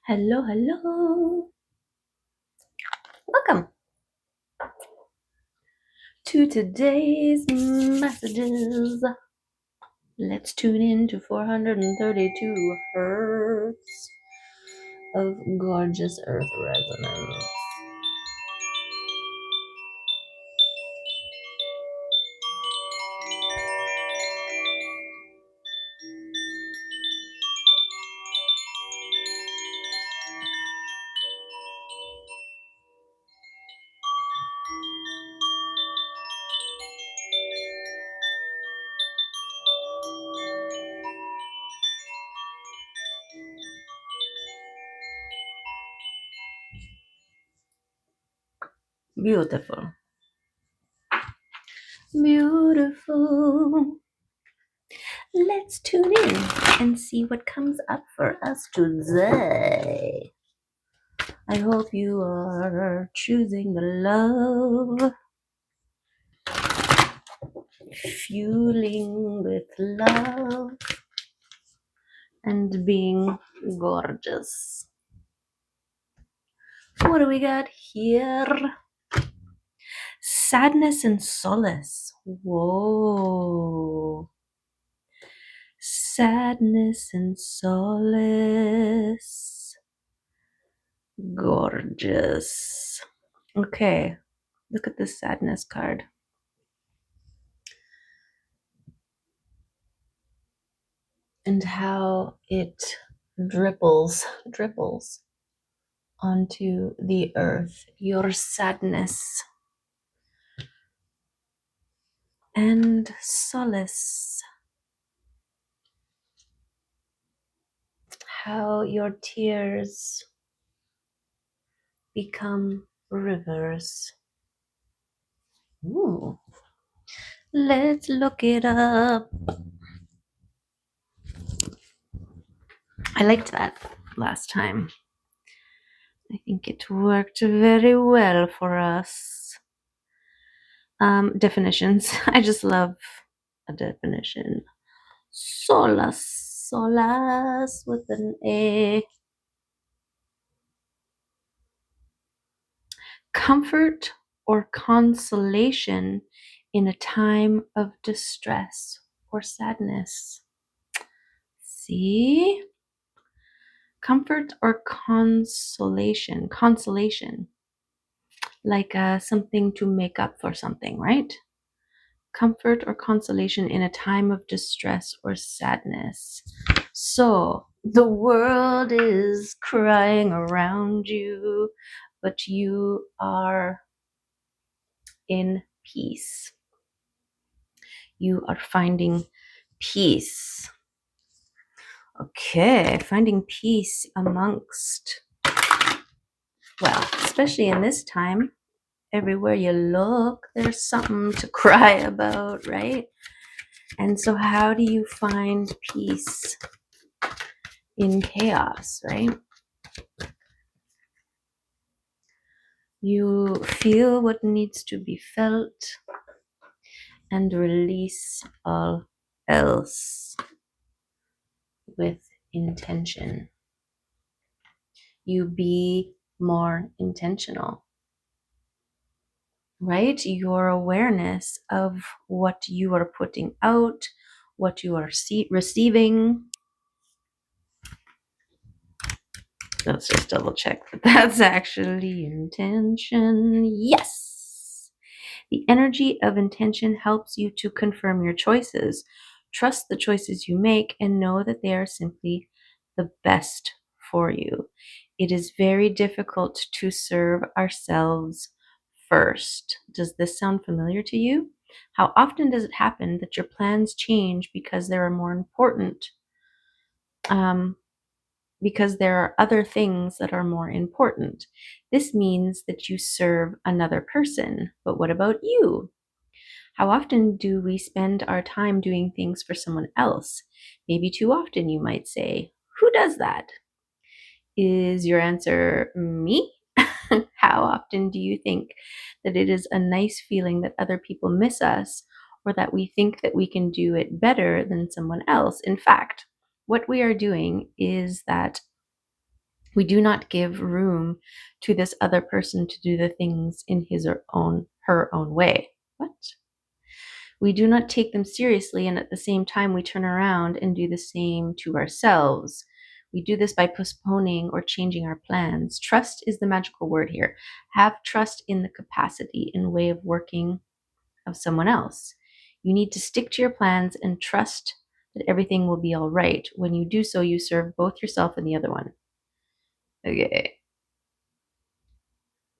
Hello, hello. Welcome to today's messages. Let's tune in to 432 hertz of gorgeous earth resonance. Beautiful. Beautiful. Let's tune in and see what comes up for us today. I hope you are choosing the love, fueling with love, and being gorgeous. What do we got here? Sadness and solace. Whoa. Sadness and solace. Gorgeous. Okay, look at this sadness card. And how it dribbles onto the earth. Your sadness and solace. How your tears become rivers. Ooh. Let's look it up. I liked that last time. I think it worked very well for us. Definitions. I just love a definition. Solace with an A. Comfort or consolation in a time of distress or sadness. See? Comfort or consolation. Consolation. Like something to make up for something, right? Comfort or consolation in a time of distress or sadness. So the world is crying around you, but you are in peace. You are finding peace. Okay, finding peace amongst, well, especially in this time, everywhere you look, there's something to cry about, right? And so how do you find peace in chaos, right? You feel what needs to be felt and release all else with intention. You be more intentional, right? Your awareness of what you are putting out, what you are receiving. Let's just double check that that's actually intention. Yes. The energy of intention helps you to confirm your choices. Trust the choices you make and know that they are simply the best for you. It is very difficult to serve ourselves first. Does this sound familiar to you? How often does it happen that your plans change because there are more important, because there are other things that are more important? This means that you serve another person. But what about you? How often do we spend our time doing things for someone else? Maybe too often, you might say. Who does that? Is your answer me? How often do you think that it is a nice feeling that other people miss us, or that we think that we can do it better than someone else? In fact, what we are doing is that We do not give room to this other person to do the things in his or her own way. What? We do not take them seriously, and at the same time, we turn around and do the same to ourselves. We do this by postponing or changing our plans. Trust is the magical word here. Have trust in the capacity and way of working of someone else. You need to stick to your plans and trust that everything will be all right. When you do so, you serve both yourself and the other one. Okay.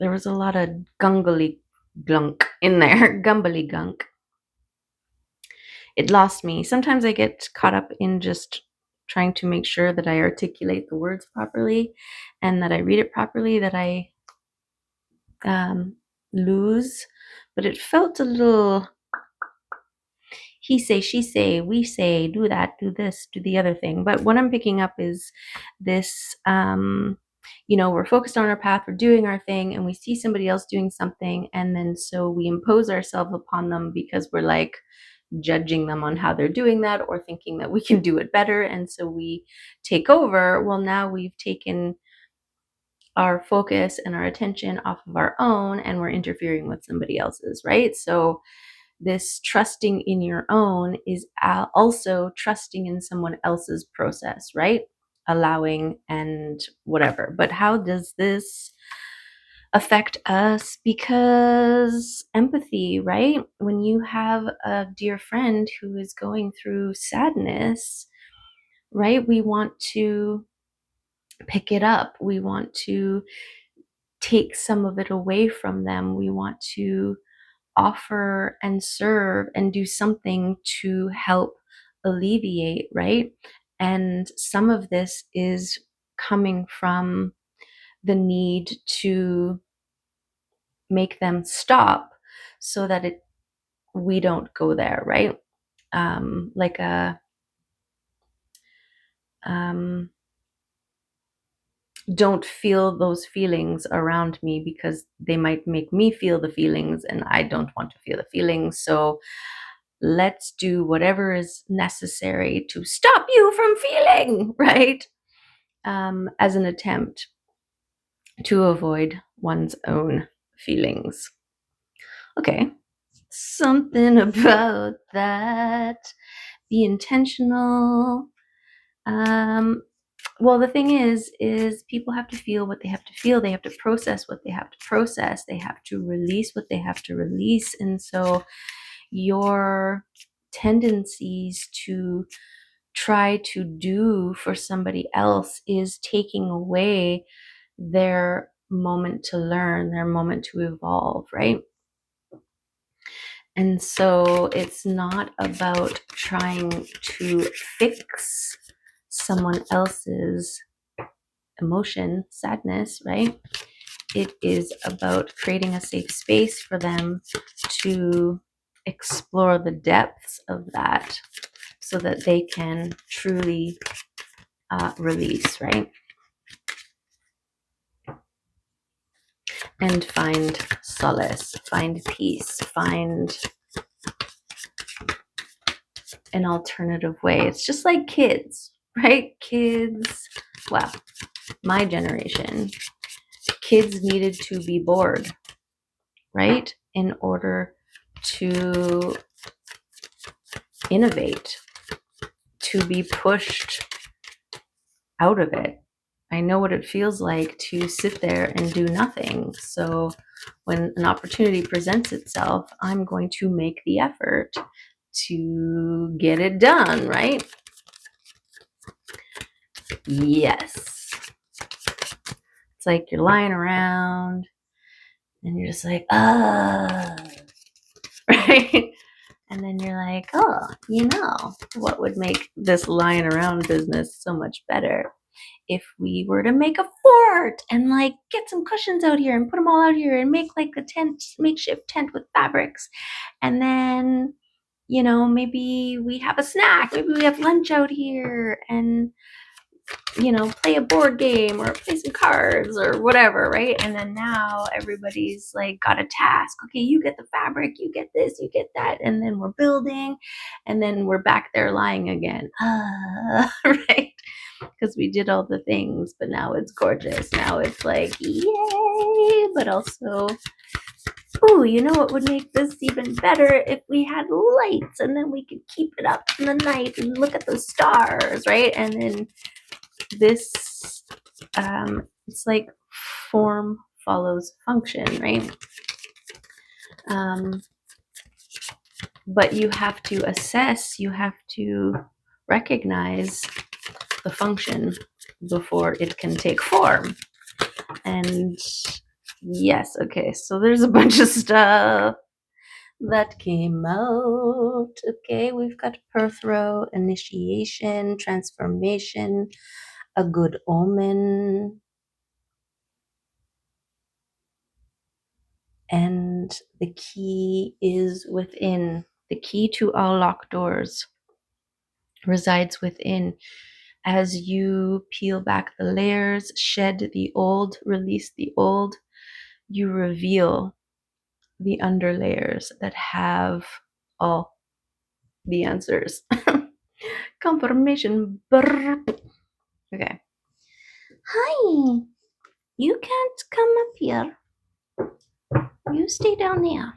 There was a lot of gungly glunk in there. Gumbly gunk. It lost me. Sometimes I get caught up in just trying to make sure that I articulate the words properly and that I read it properly, that I lose. But it felt a little he say, she say, we say, do that, do this, do the other thing. But what I'm picking up is this, we're focused on our path, we're doing our thing, and we see somebody else doing something. And then so we impose ourselves upon them because we're like judging them on how they're doing that or thinking that we can do it better. And so we take over. Well, now we've taken our focus and our attention off of our own and we're interfering with somebody else's, right? So this trusting in your own is also trusting in someone else's process, right? Allowing and whatever. But how does this affect us? Because empathy, right? When you have a dear friend who is going through sadness, right? We want to pick it up. We want to take some of it away from them. We want to offer and serve and do something to help alleviate, right? And some of this is coming from the need to make them stop so that we don't go there, right? Like a don't feel those feelings around me because they might make me feel the feelings and I don't want to feel the feelings. So let's do whatever is necessary to stop you from feeling, right? As an attempt to avoid one's own feelings. Okay, something about that. Be intentional. Well, the thing is people have to feel what they have to feel. They have to process what they have to process. They have to release what they have to release. And so your tendencies to try to do for somebody else is taking away their moment to learn, their moment to evolve, right? And so it's not about trying to fix someone else's emotion, sadness, right? It is about creating a safe space for them to explore the depths of that so that they can truly release, right? And find solace, find peace, find an alternative way. It's just like kids, right? Kids, well, my generation, kids needed to be bored, right? In order to innovate, to be pushed out of it. I know what it feels like to sit there and do nothing. So when an opportunity presents itself, I'm going to make the effort to get it done, right? Yes. It's like you're lying around and you're just like, right? And then you're like, oh, what would make this lying around business so much better if we were to make a fort and like get some cushions out here and put them all out here and make like a tent, makeshift tent with fabrics. And then, maybe we have a snack, maybe we have lunch out here and play a board game or play some cards or whatever, right? And then now everybody's like got a task. Okay, you get the fabric, you get this, you get that. And then we're building, and then we're back there lying again. Right? Because we did all the things, but now it's gorgeous. Now it's like, yay! But also, oh, you know what would make this even better if we had lights, and then we could keep it up in the night and look at the stars, right? And then this, it's like form follows function, right? But you have to assess, you have to recognize the function before it can take form. And yes, okay, so there's a bunch of stuff that came out. Okay, we've got birth row, initiation, transformation, a good omen, and the key is within. The key to all locked doors resides within. As you peel back the layers, shed the old, release the old, you reveal the underlayers that have all the answers. Confirmation. Burp. Okay. Hi. You can't come up here. You stay down there.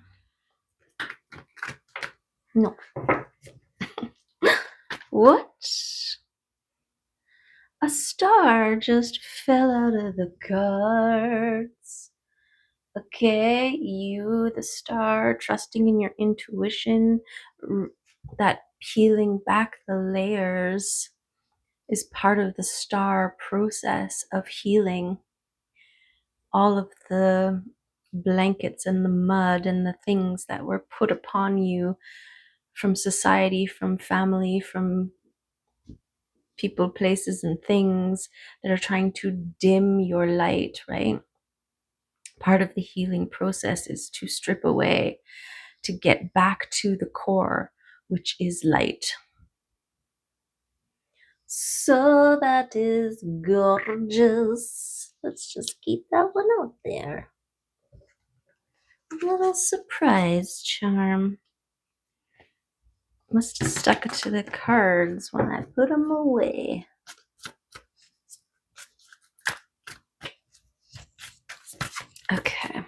No. What? A star just fell out of the cards. Okay, you, the star, trusting in your intuition, that peeling back the layers is part of the star process of healing. All of the blankets and the mud and the things that were put upon you from society, from family, from people, places, and things that are trying to dim your light, right? Part of the healing process is to strip away, to get back to the core, which is light. So that is gorgeous. Let's just keep that one out there. A little surprise charm. Must have stuck it to the cards when I put them away. Okay.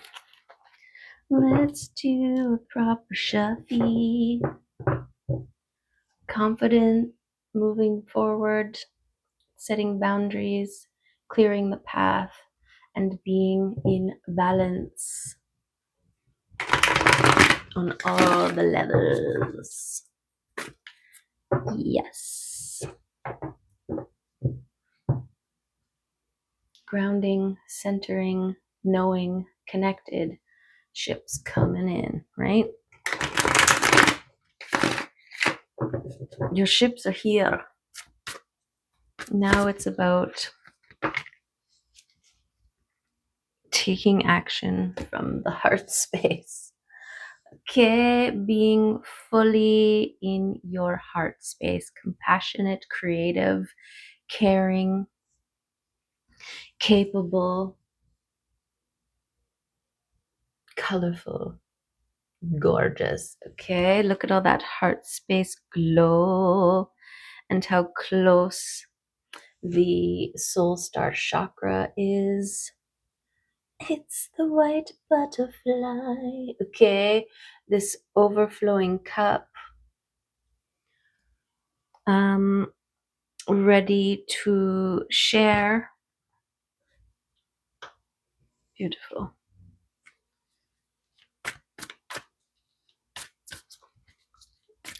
Let's do a proper shuffle. Confident, moving forward, setting boundaries, clearing the path, and being in balance on all the levels. Yes. Grounding, centering, knowing, connected, ships coming in, right? Your ships are here. Now it's about taking action from the heart space. Okay, being fully in your heart space, compassionate, creative, caring, capable, colorful, gorgeous. Okay, look at all that heart space glow and how close the soul star chakra is. It's the white butterfly. Okay, this overflowing cup. Ready to share. Beautiful.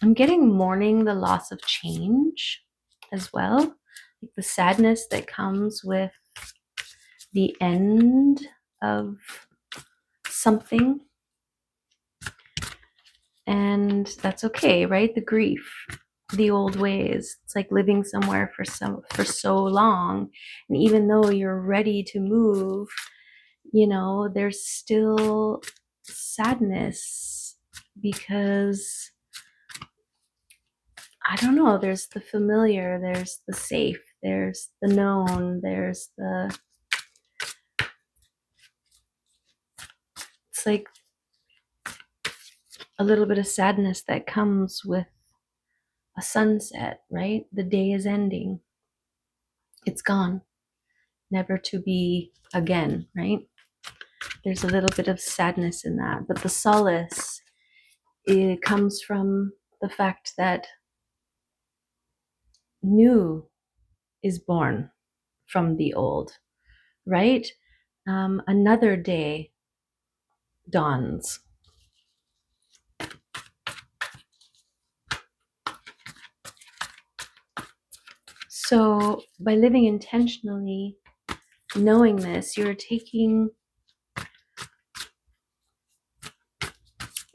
I'm getting mourning the loss of change as well, like the sadness that comes with the end of something. And that's okay, right? The grief, the old ways. It's like living somewhere for so long, and even though you're ready to move, there's still sadness because I don't know, there's the familiar, there's the safe, There's the known, there's the, it's like a little bit of sadness that comes with a sunset, right? The day is ending. It's gone, never to be again, right? There's a little bit of sadness in that. But the solace, it comes from the fact that new is born from the old, right? Another day dawns. So by living intentionally, knowing this, you're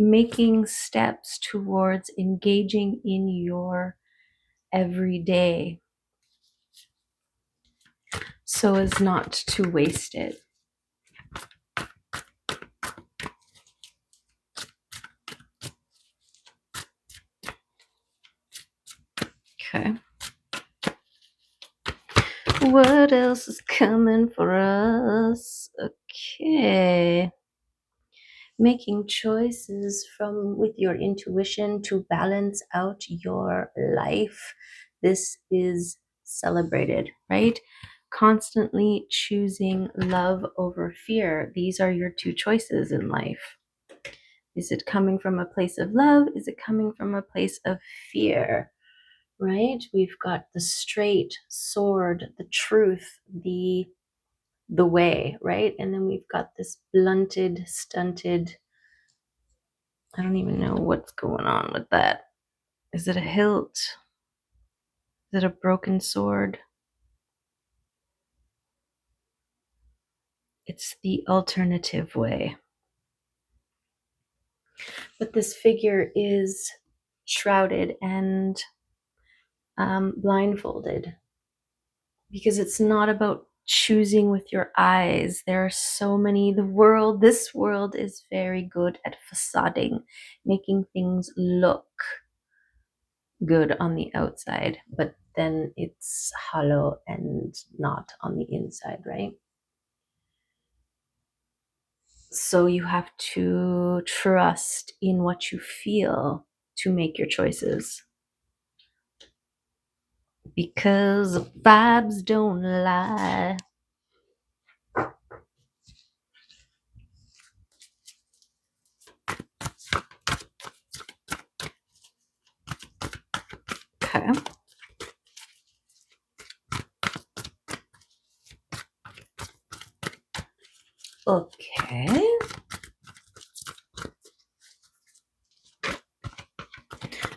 making steps towards engaging in your everyday so as not to waste it. Okay. What else is coming for us? Okay. Making choices from with your intuition to balance out your life. This is celebrated, right? Constantly choosing love over fear. These are your two choices in life. Is it coming from a place of love? Is it coming from a place of fear? Right? We've got the straight sword, the truth, the way, right? And then we've got this blunted, stunted, I don't even know what's going on with that. Is it a hilt? Is it a broken sword? It's the alternative way. But this figure is shrouded and blindfolded because it's not about choosing with your eyes. There are so many, this world is very good at facading, making things look good on the outside, but then it's hollow and not on the inside, right? So you have to trust in what you feel to make your choices. Because vibes don't lie. Okay. Okay.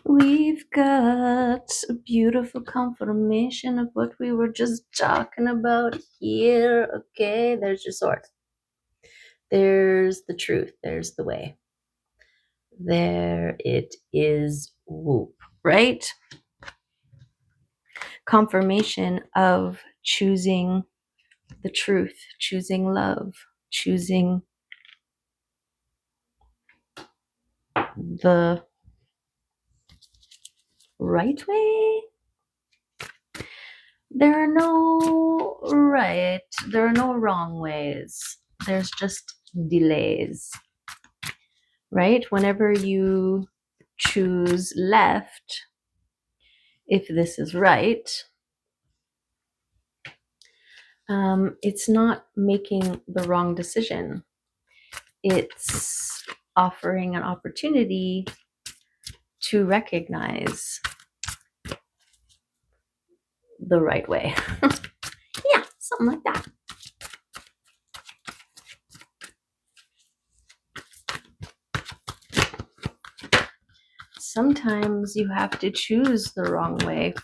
We've got a beautiful confirmation of what we were just talking about here. Okay, there's your sword. There's the truth. There's the way. There it is. Whoop, right? Confirmation of choosing the truth, choosing love, choosing the right way. There are no wrong ways. There's just delays, right? Whenever you choose left, if this is right, it's not making the wrong decision. It's offering an opportunity to recognize the right way. Yeah, something like that. Sometimes you have to choose the wrong way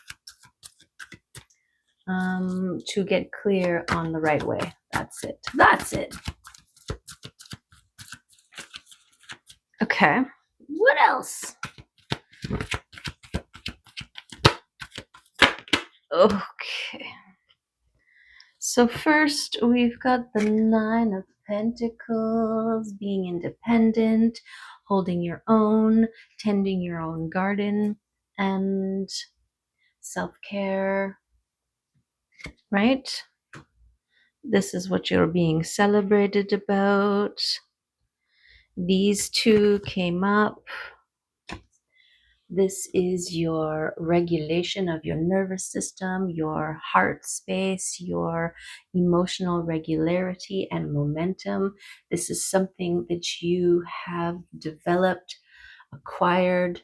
to get clear on the right way. That's it. That's it. Okay. What else? Okay. So first, we've got the Nine of Pentacles, being independent, holding your own, tending your own garden, and self-care. right? This is what you're being celebrated about. These two came up. This is your regulation of your nervous system, your heart space, your emotional regularity and momentum. This is something that you have developed, acquired,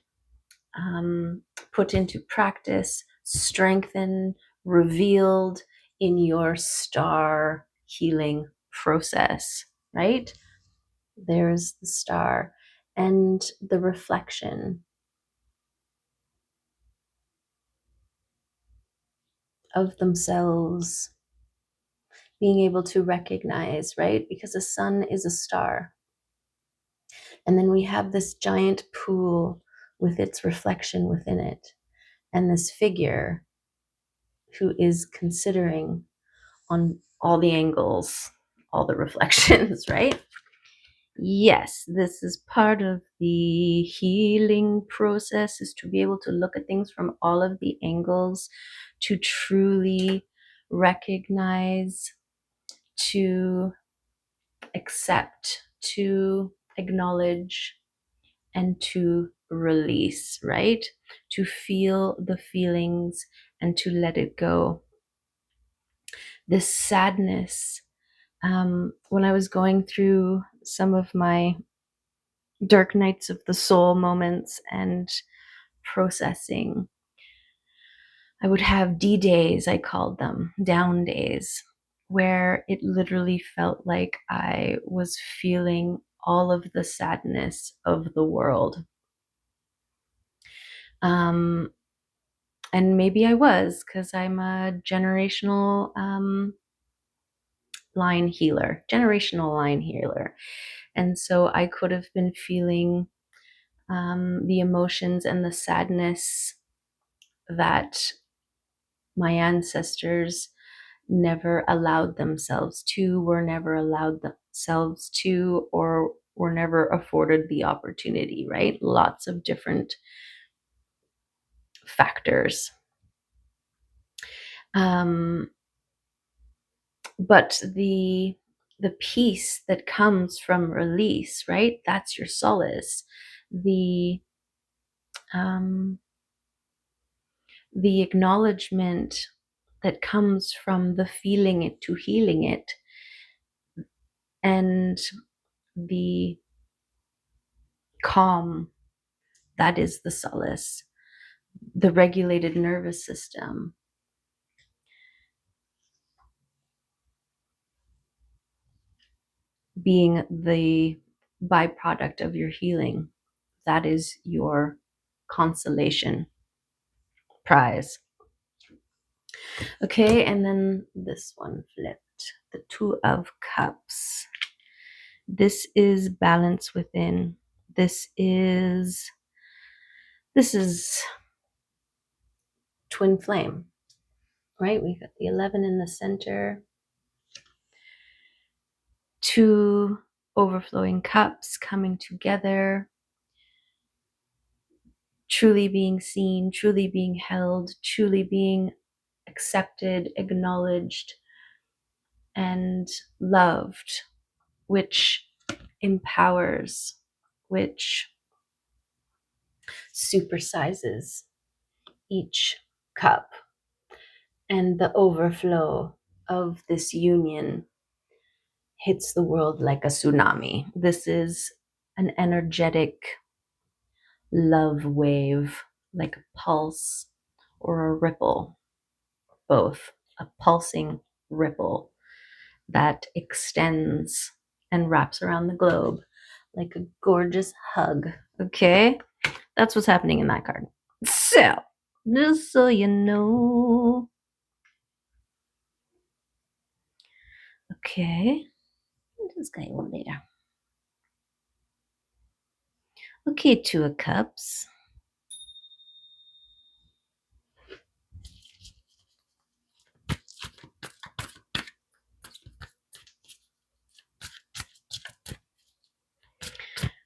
put into practice, strengthened, revealed in your star healing process, right? There's the star and the reflection of themselves, being able to recognize, right? Because the sun is a star. And then we have this giant pool with its reflection within it, and this figure who is considering on all the angles, all the reflections, right? Yes, this is part of the healing process, is to be able to look at things from all of the angles, to truly recognize, to accept, to acknowledge, and to release, right? To feel the feelings and to let it go. This sadness, when I was going through some of my dark nights of the soul moments and processing, I would have D days, I called them, down days, where it literally felt like I was feeling all of the sadness of the world. And maybe I was, because I'm a generational generational line healer. And so I could have been feeling the emotions and the sadness that my ancestors never allowed themselves to, were never allowed themselves to, or were never afforded the opportunity, right? Lots of different factors. But the peace that comes from release, right? That's your solace. Um, the acknowledgement that comes from the feeling it to healing it, and the calm, that is the solace. The regulated nervous system being the byproduct of your healing, that is your consolation prize. Okay, and then this one flipped, the Two of Cups. This is balance within. This is twin flame, right? We got the 11 in the center, two overflowing cups coming together, truly being seen, truly being held, truly being accepted, acknowledged, and loved, which empowers, which supersizes each cup. And the overflow of this union hits the world like a tsunami. This is an energetic love wave, like a pulse or a ripple, both a pulsing ripple that extends and wraps around the globe like a gorgeous hug. Okay, that's what's happening in that card. So, just so you know. Okay, this guy over there. Okay, Two of Cups.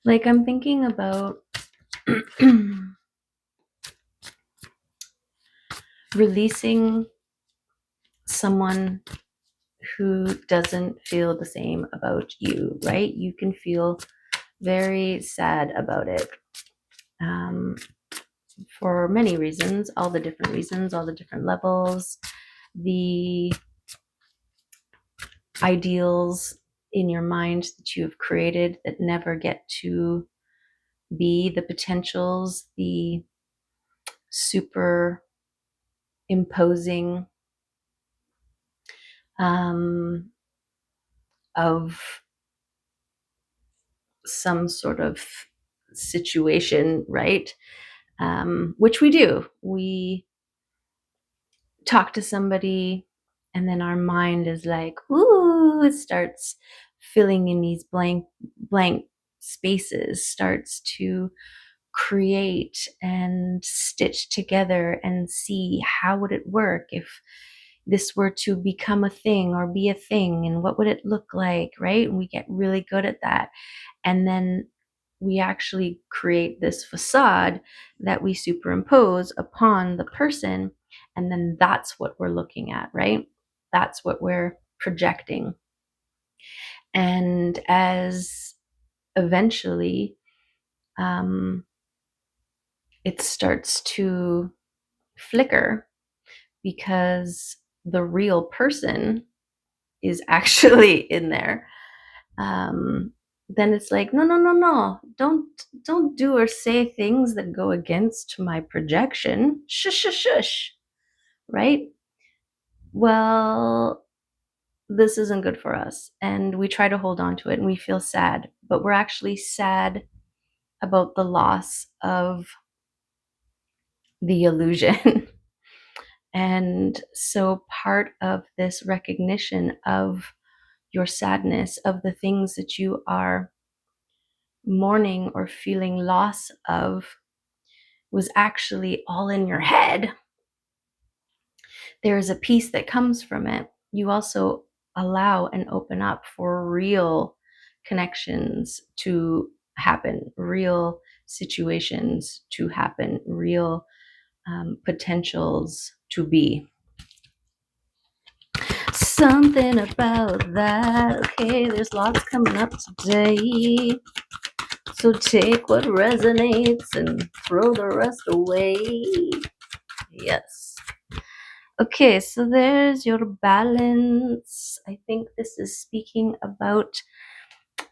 Like, I'm thinking about releasing someone who doesn't feel the same about you, right? You can feel very sad about it, for many reasons, all the different reasons, all the different levels, the ideals in your mind that you have created that never get to be the potentials, the super imposing of some sort of situation, right? Which we do. We talk to somebody, and then our mind is like, ooh, it starts filling in these blank spaces, starts to create and stitch together and see how would it work if this were to become a thing or be a thing, and what would it look like, right? And we get really good at that. And then we actually create this facade that we superimpose upon the person. And then that's what we're looking at, right? That's what we're projecting. And as eventually it starts to flicker because the real person is actually in there, then it's like, no, no, no, no, don't do or say things that go against my projection. Shush, shush, shush, right? Well, this isn't good for us, and we try to hold on to it, and we feel sad, but we're actually sad about the loss of the illusion. And so part of this recognition of your sadness, of the things that you are mourning or feeling loss of, was actually all in your head. There is a peace that comes from it. You also allow and open up for real connections to happen, real situations to happen, real potentials to be. Something about that. Okay, there's lots coming up today. So take what resonates and throw the rest away. Yes. Okay, so there's your balance. I think this is speaking about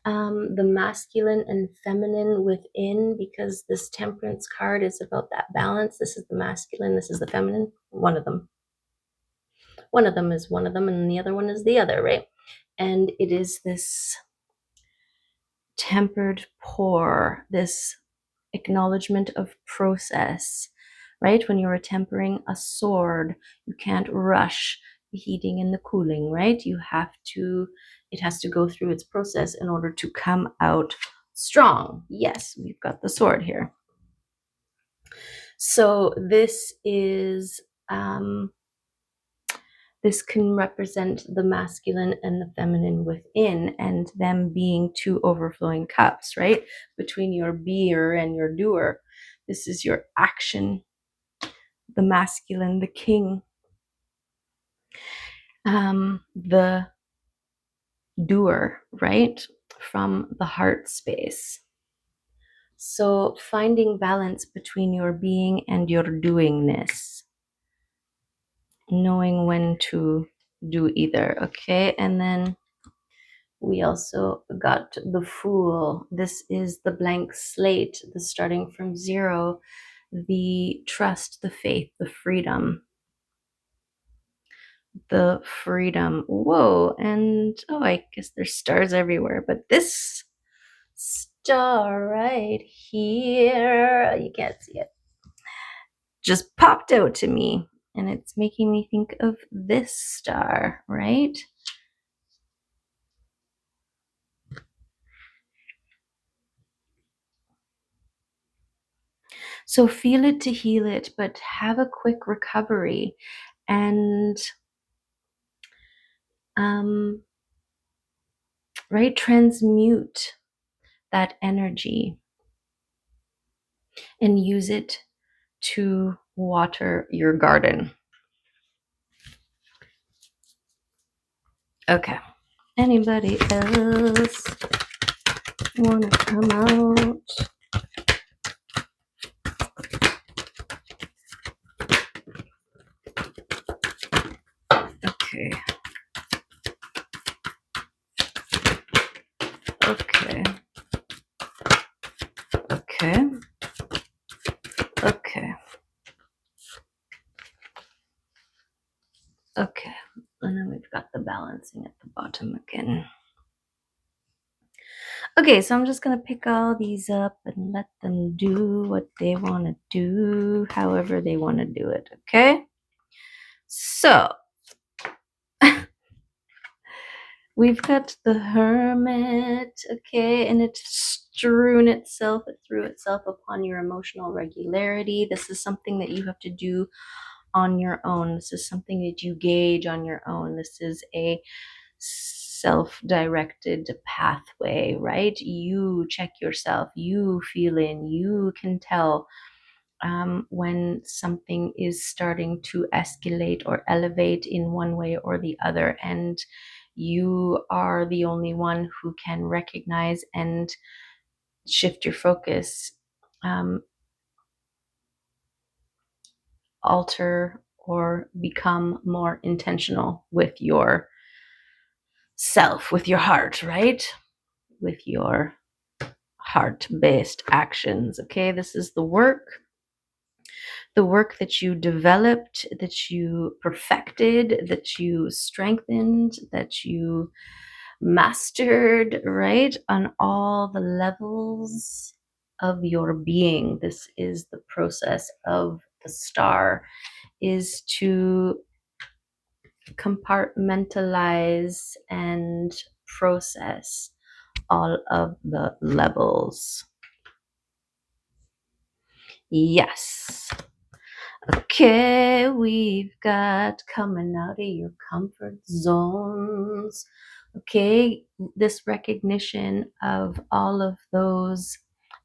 the masculine and feminine within, because this temperance card is about that balance. This is the masculine, this is the feminine. One of them. One of them is one of them, and the other one is the other, right? And it is this tempered pour, this acknowledgement of process, right? When you're tempering a sword, you can't rush the heating and the cooling, right? It has to go through its process in order to come out strong. Yes, we've got the sword here. So this is, this can represent the masculine and the feminine within, and them being two overflowing cups, right? Between your beer and your doer. This is your action, the masculine, the king, the doer, right? From the heart space. So finding balance between your being and your doingness, knowing when to do either. Okay, and then we also got the Fool. This is the blank slate, the starting from zero, the trust, the faith, the freedom. The freedom. Whoa, and oh, I guess there's stars everywhere, but this star right here, you can't see it, just popped out to me, and it's making me think of this star, right? So feel it to heal it, but have a quick recovery, and right, transmute that energy and use it to water your garden. Okay. Anybody else want to come out? Okay. Okay. Okay. Okay. Okay. And then we've got the balancing at the bottom again. Okay, so I'm just going to pick all these up and let them do what they want to do, however they want to do it, okay? So, we've got the Hermit, okay, and it's threw itself upon your emotional regularity. This is something that you have to do on your own. This is something that you gauge on your own. This is a self-directed pathway, right? You check yourself, you feel in, you can tell when something is starting to escalate or elevate in one way or the other, and you are the only one who can recognize and shift your focus, alter or become more intentional with your self, with your heart, right? With your heart-based actions. Okay, this is the work that you developed, that you perfected, that you strengthened, that you mastered, right? On all the levels of your being. This is the process of the star, is to compartmentalize and process all of the levels. Yes. Okay, we've got coming out of your comfort zones. Okay, this recognition of all of those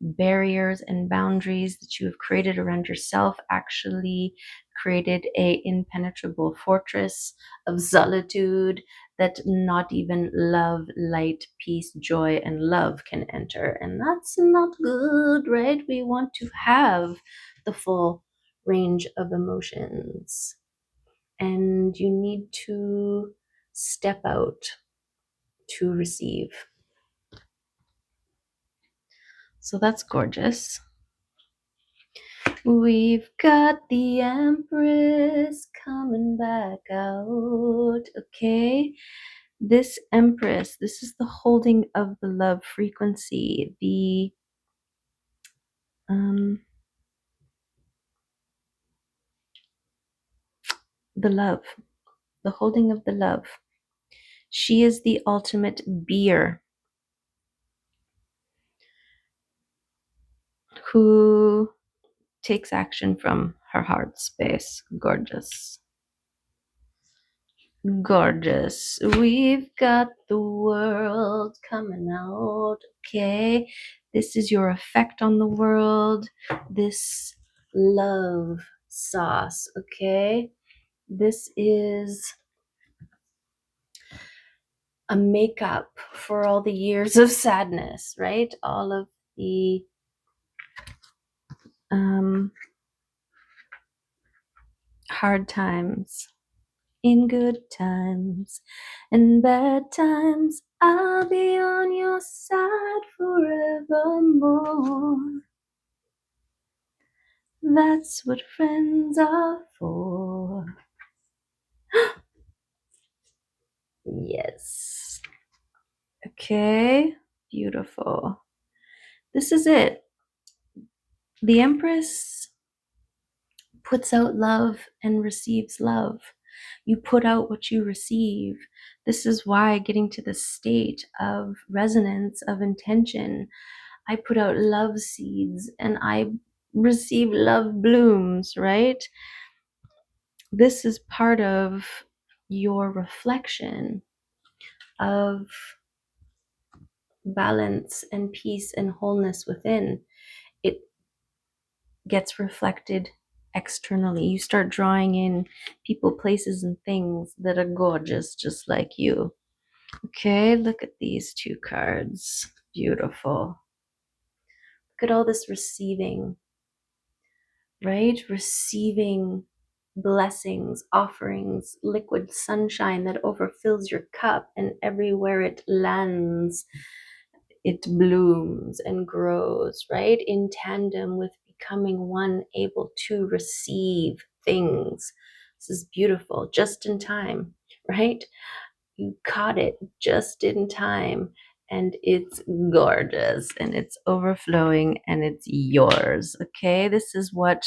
barriers and boundaries that you have created around yourself actually created a impenetrable fortress of solitude that not even love, light, peace, joy, and love can enter. And that's not good, right? We want to have the full range of emotions, and you need to step out to receive. So that's gorgeous. We've got the Empress coming back out. Okay, this Empress, this is the holding of the love frequency, the love, the holding of the love. She is the ultimate beer who takes action from her heart space. Gorgeous. Gorgeous. We've got the world coming out. Okay. This is your effect on the world. This love sauce. Okay. This is a makeup for all the years of sadness, right? All of the hard times. In good times and bad times, I'll be on your side forevermore. That's what friends are for. Yes. Okay. Beautiful. This is it. The Empress puts out love and receives love. You put out what you receive. This is why getting to the state of resonance, of intention, I put out love seeds and I receive love blooms, right? This is part of your reflection of balance and peace and wholeness within. It gets reflected externally. You start drawing in people, places, and things that are gorgeous, just like you. Okay, look at these two cards. Beautiful. Look at all this receiving, right? Receiving blessings, offerings, liquid sunshine that overfills your cup, and everywhere it lands, it blooms and grows, right? In tandem with becoming one, able to receive things. This is beautiful, just in time, right? You caught it just in time, and it's gorgeous and it's overflowing and it's yours. Okay, this is what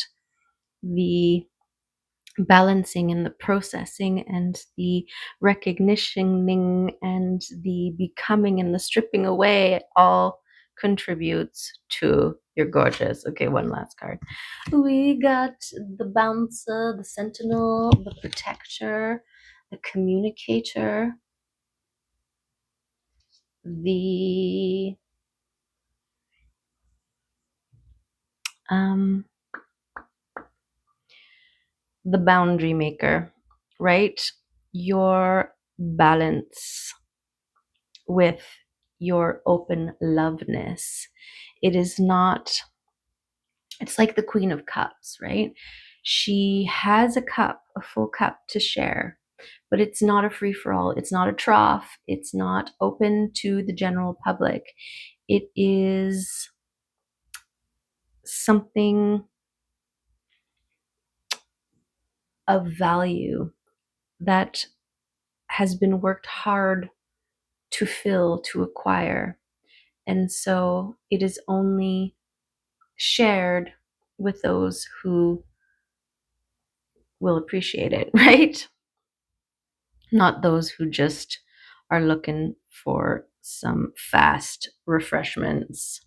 the balancing and the processing and the recognitioning and the becoming and the stripping away all contributes to your gorgeous. Okay, one last card. We got the bouncer, the sentinel, the protector, the communicator, the um the boundary maker, right? Your balance with your open loveness. It is not, it's like the Queen of Cups, right? She has a cup, a full cup to share, but it's not a free for all. It's not a trough. It's not open to the general public. It is something of value that has been worked hard to fill, to acquire. And so it is only shared with those who will appreciate it, right? Not those who just are looking for some fast refreshments.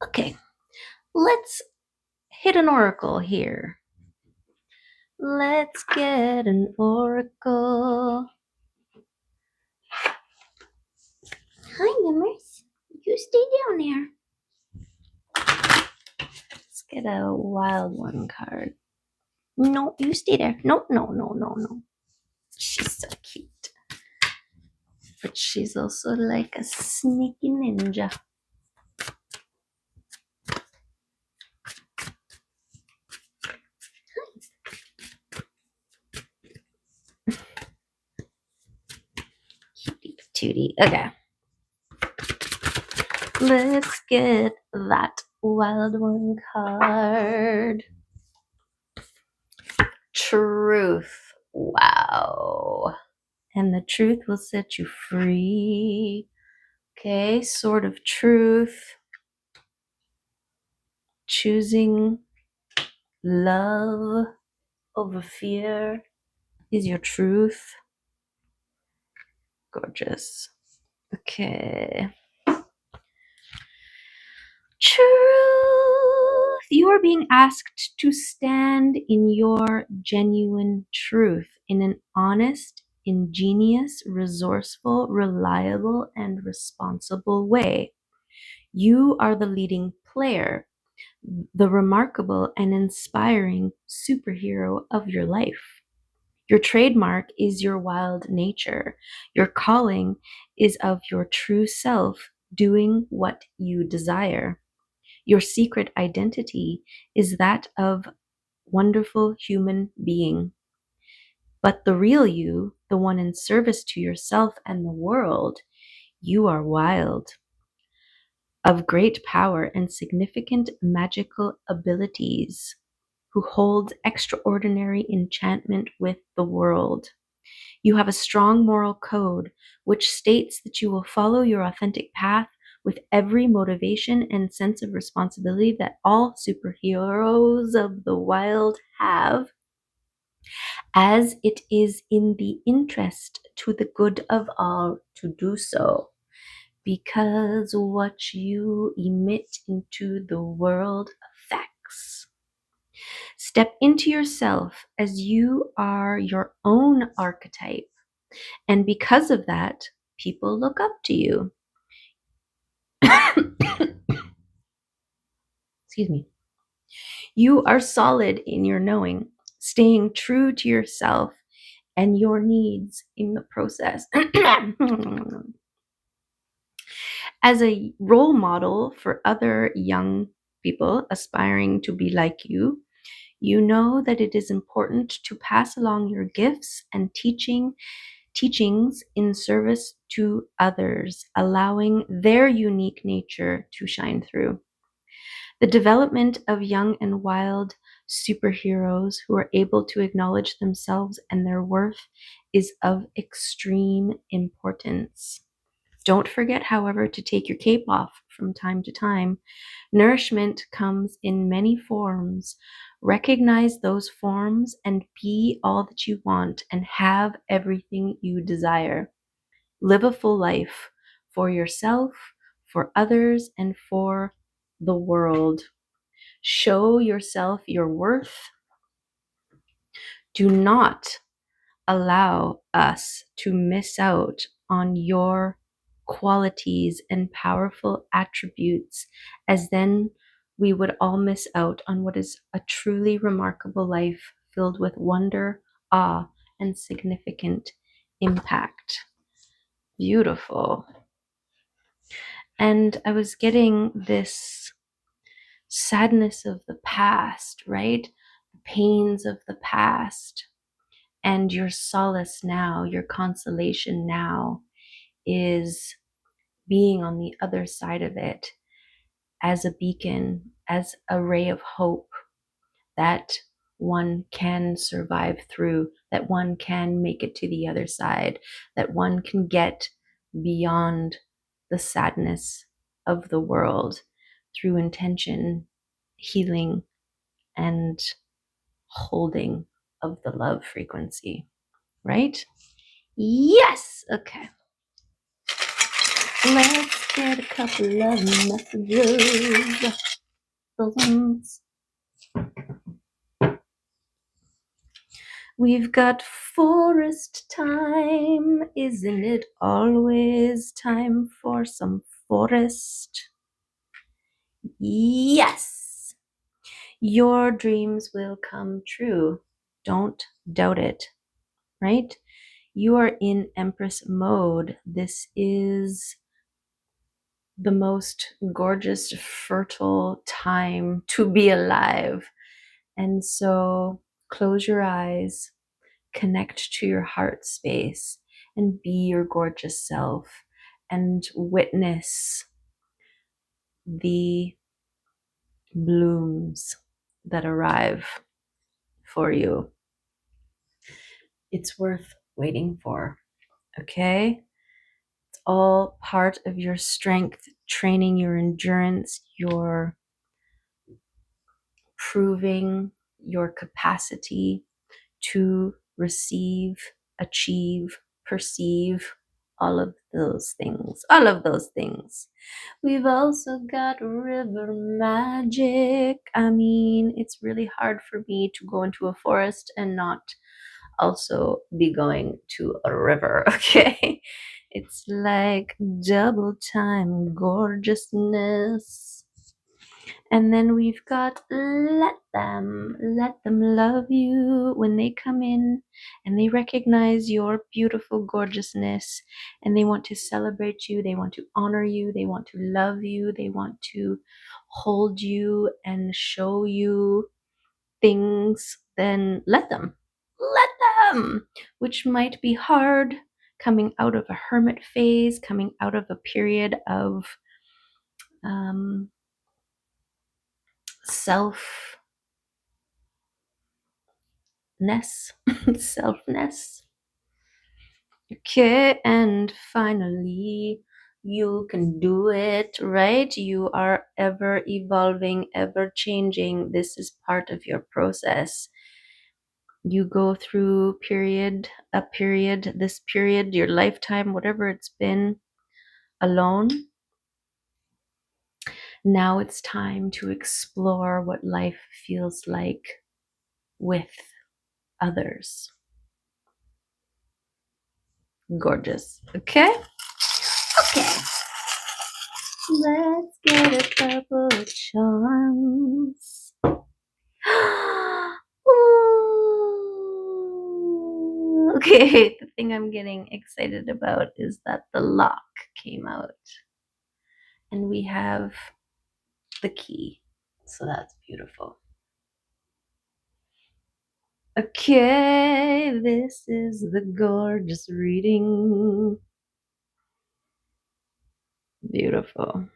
Okay, let's hit an oracle here. Let's get an oracle. Hi, Numbers. You stay down there. Let's get a wild one card. No, you stay there. No, no, no, no, no. She's so cute. But she's also like a sneaky ninja. Cutie patootie. Okay. Let's get that wild one card. Truth. Wow. And the truth will set you free. Okay, sword of truth. Choosing love over fear is your truth. Gorgeous. Okay. Truth. You are being asked to stand in your genuine truth in an honest, ingenious, resourceful, reliable, and responsible way. You are the leading player, the remarkable and inspiring superhero of your life. Your trademark is your wild nature. Your calling is of your true self doing what you desire. Your secret identity is that of wonderful human being. But the real you, the one in service to yourself and the world, you are wild, of great power and significant magical abilities, who holds extraordinary enchantment with the world. You have a strong moral code which states that you will follow your authentic path with every motivation and sense of responsibility that all superheroes of the wild have, as it is in the interest to the good of all to do so, because what you emit into the world affects. Step into yourself as you are your own archetype. And because of that, people look up to you. Excuse me. You are solid in your knowing, staying true to yourself and your needs in the process. As a role model for other young people aspiring to be like you know that it is important to pass along your gifts and teachings in service to others, allowing their unique nature to shine through. The development of young and wild superheroes who are able to acknowledge themselves and their worth is of extreme importance. Don't forget, however, to take your cape off from time to time. Nourishment comes in many forms. Recognize those forms and be all that you want and have everything you desire. Live a full life for yourself, for others, and for the world. Show yourself your worth. Do not allow us to miss out on your qualities and powerful attributes, as then we would all miss out on what is a truly remarkable life filled with wonder, awe, and significant impact. Beautiful. And I was getting this sadness of the past, right? The pains of the past. And your solace now, your consolation now is being on the other side of it as a beacon, as a ray of hope that one can survive through, that one can make it to the other side, that one can get beyond the sadness of the world through intention, healing, and holding of the love frequency, right? Yes! Okay. Let's get a couple of messages. We've got forest time. Isn't it always time for some forest? Yes! Your dreams will come true. Don't doubt it, right? You are in Empress mode. This is the most gorgeous, fertile time to be alive. And so close your eyes, connect to your heart space, and be your gorgeous self and witness the blooms that arrive for you. It's worth waiting for, okay? It's all part of your strength, training your endurance, your proving your capacity to receive, achieve, perceive all of those things. All of those things. We've also got river magic. I mean, it's really hard for me to go into a forest and not also be going to a river, okay? It's like double time gorgeousness. And then we've got let them love you when they come in and they recognize your beautiful gorgeousness and they want to celebrate you, they want to honor you, they want to love you, they want to hold you and show you things, then let them. Let them, which might be hard coming out of a hermit phase, coming out of a period of um, selfness, selfness. Okay, and finally, you can do it, right? You are ever evolving, ever changing. This is part of your process. You go through this period, your lifetime, whatever it's been, alone. Now it's time to explore what life feels like with others. Gorgeous. Okay? Okay. Let's get a couple of charms. Okay, the thing I'm getting excited about is that the lock came out and we have the key. So that's beautiful. Okay, this is the gorgeous reading. Beautiful.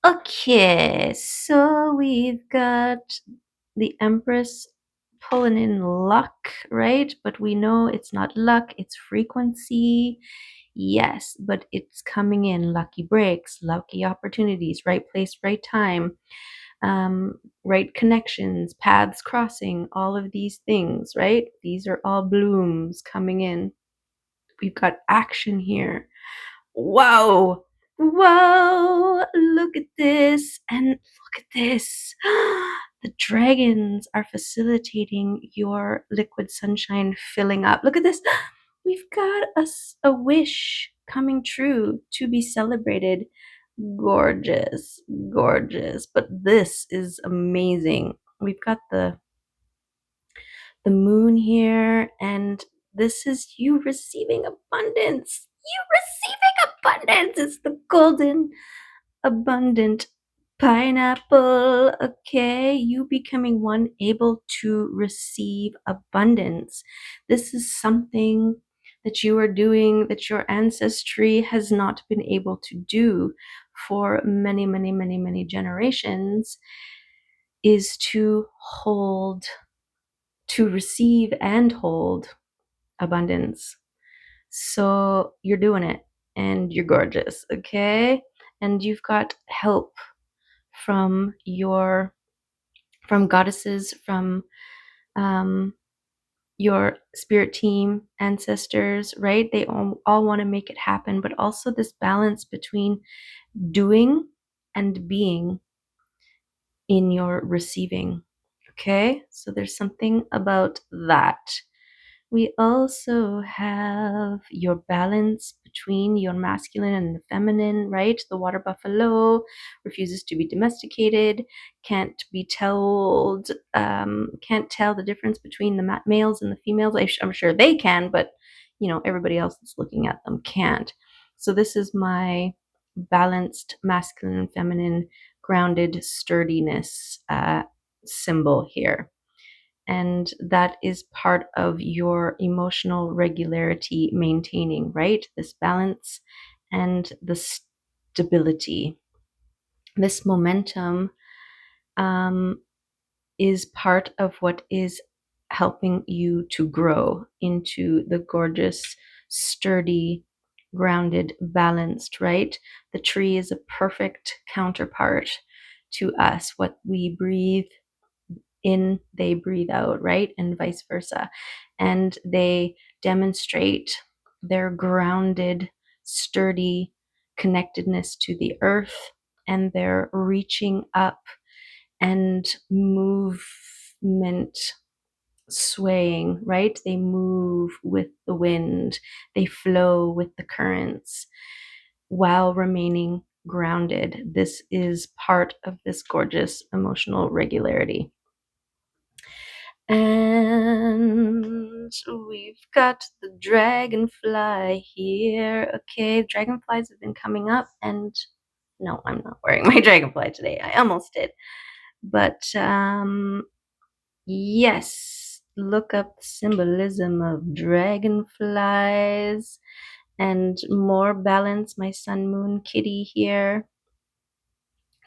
Okay, so we've got the Empress pulling in luck, right? But we know it's not luck, it's frequency. Yes, but it's coming in lucky breaks, lucky opportunities, right place, right time, right connections, paths crossing, all of these things, right? These are all blooms coming in. We've got action here. Whoa! Whoa! Look at this and look at this. The dragons are facilitating your liquid sunshine filling up. Look at this. We've got a wish coming true to be celebrated. Gorgeous, gorgeous. But this is amazing. We've got the moon here, and this is you receiving abundance. You receiving abundance. It's the golden, abundant pineapple. Okay, you becoming one able to receive abundance. This is something that you are doing that your ancestry has not been able to do for many, many, many, many generations, is to hold, to receive and hold abundance. So you're doing it and you're gorgeous, okay? And you've got help from from goddesses, from your spirit team, ancestors, right? They all want to make it happen, but also this balance between doing and being in your receiving. Okay? So there's something about that. We also have your balance between your masculine and the feminine, right? The water buffalo refuses to be domesticated, can't be told, can't tell the difference between the males and the females. I'm sure they can, but everybody else that's looking at them can't. So this is my balanced masculine and feminine grounded sturdiness symbol here. And that is part of your emotional regularity maintaining, right? This balance and the stability. This momentum is part of what is helping you to grow into the gorgeous, sturdy, grounded, balanced, right? The tree is a perfect counterpart to us. What we breathe in, they breathe out, right? And vice versa. And they demonstrate their grounded, sturdy connectedness to the earth, and their reaching up and movement, swaying, right? They move with the wind, they flow with the currents while remaining grounded. This is part of this gorgeous emotional regularity. And we've got the dragonfly here. Okay, dragonflies have been coming up, and no, I'm not wearing my dragonfly today. I almost did. But yes, look up the symbolism of dragonflies and more balance. My sun, moon, kitty here.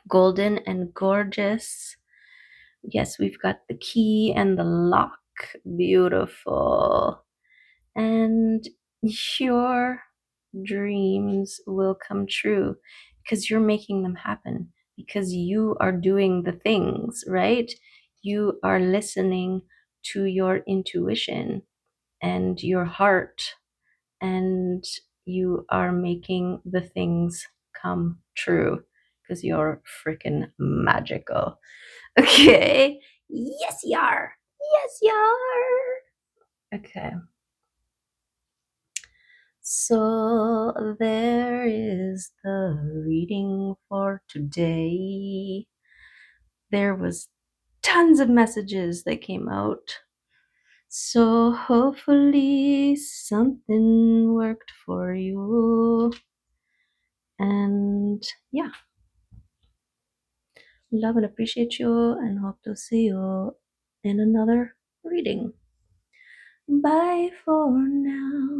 Golden and gorgeous. Yes, we've got the key and the lock. Beautiful. And your dreams will come true because you're making them happen, because you are doing the things, right? You are listening to your intuition and your heart, and you are making the things come true because you're freaking magical. Okay. Yes, you are. Yes, you are. Okay. So there is the reading for today. There was tons of messages that came out So hopefully something worked for you. And yeah, love and appreciate you and hope to see you in another reading. Bye for now.